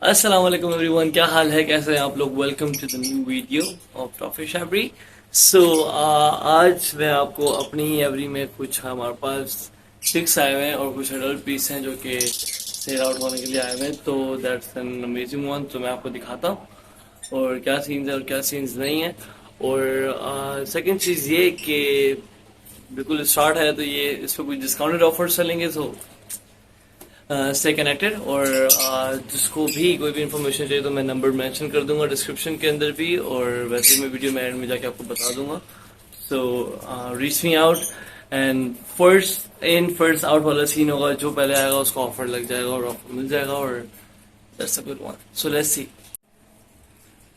अस्सलाम वालेकुम एवरीवन, क्या हाल है, कैसे हैं आप लोग। Welcome to the new video of Topwish Every. So आज मैं आपको अपनी ही एवरी में कुछ हमारे पास पिक्स आए हुए हैं और कुछ एडल्ट पीस हैं जो कि सेल आउट होने के लिए आए हुए हैं। तो दैट्स एन अमेजिंग वन, तो मैं आपको दिखाता हूँ और क्या सीन्स है और क्या सीन्स नहीं है। और सेकंड चीज़ ये कि बिल्कुल स्टार्ट है तो ये इस पर कुछ डिस्काउंटेड ऑफर चलेंगे, तो स्टे कनेक्टेड। और जिसको भी कोई भी इंफॉर्मेशन चाहिए तो मैं नंबर मेंशन कर दूंगा डिस्क्रिप्शन के अंदर भी, और वैसे मैं वीडियो में एंड में जाके आपको बता दूंगा। सो reach me out and first in first out वाला सीन होगा, जो पहले आएगा उसको ऑफर लग जाएगा और ऑफर मिल जाएगा, और that's a good one. So let's see.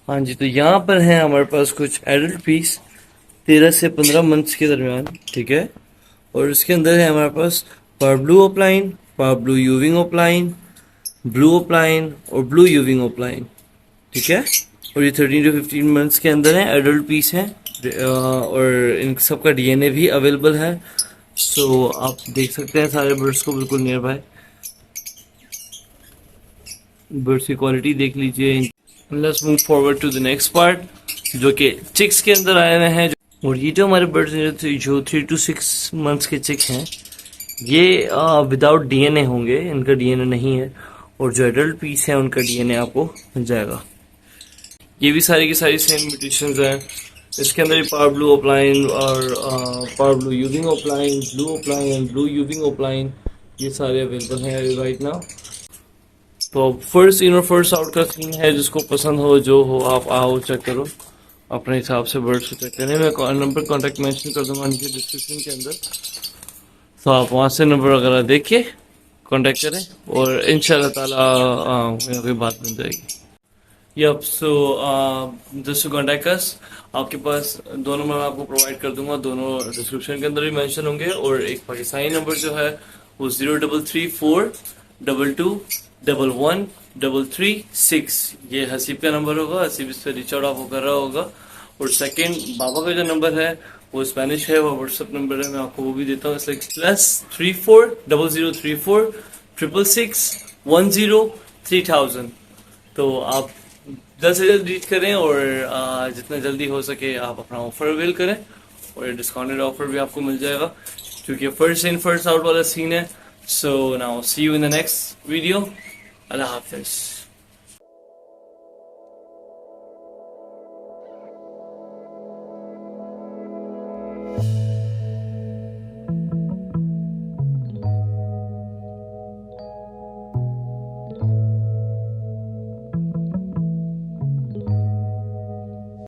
हाँ जी, तो यहाँ पर है हमारे पास कुछ एडल्ट पीस 13 से 15 मंथ्स के दरमियान, ठीक है। और उसके अंदर है हमारे पास power blue opaline, power blue यूविंग ओपलाइन, ब्लू ओपलाइन और ब्लू यूविंग ओपलाइन, ठीक है। और ये 13 to 15 मंथ्स के अंदर है, एडल्ट पीस है, और इन सबका डीएनए भी अवेलेबल है। सो आप देख सकते हैं सारे बर्ड्स को बिल्कुल नियर बाय। बर्ड्स की क्वालिटी देख लीजिए। Let's move forward to the next part, जो कि चिक्स के अंदर आए हुए हैं। और ये जो हमारे बर्ड्स जो 3 to 6 मंथ्स के चिक हैं, ये विदाउट डीएनए होंगे, इनका डीएनए नहीं है। और जो एडल्ट पीस है उनका डीएनए आपको मिल जाएगा। ये भी सारी की सारी सेम म्यूटेशंस हैं। इसके अंदर पावर ब्लू ओपलाइन और पावर ब्लू यूविंग ओपलाइन, ब्लू ओपलाइन, ब्लू यूविंग ओपलाइन, ये सारे अवेलेबल हैं राइट नाउ। तो फर्स्ट इन और फर्स्ट आउट का सीन है, जिसको पसंद हो जो हो आप आओ चेक करो अपने हिसाब से बर्ड्स को चेक करें। मैं नंबर कॉन्टेक्ट मेंशन कर दूंगा नीचे डिस्क्रिप्शन के अंदर, तो आप वहाँ से नंबर वगैरह देख के कॉन्टेक्ट करें और इंशाल्लाह ताला कोई बात बन जाएगी। Yup, so just to contact us, आपके पास दो नंबर मैं आपको प्रोवाइड कर दूंगा, दोनों डिस्क्रिप्शन के अंदर भी मेंशन होंगे। और एक पाकिस्तानी नंबर जो है वो 033422113336, ये हसीब का नंबर होगा। हसीब इस पर रिच आउट आपको कर रहा होगा। और सेकंड बाबा का जो नंबर है वो स्पेनिश है, वो व्हाट्सएप नंबर है, मैं आपको वो भी देता हूँ। +340034666103,000। तो आप जल्द से जल्द रीच करें और जितना जल्दी हो सके आप अपना ऑफर अवेल करें, और डिस्काउंटेड ऑफर भी आपको मिल जाएगा, क्योंकि फर्स्ट इन फर्स्ट आउट वाला सीन है। So now see you in the next video. Allah Hafiz.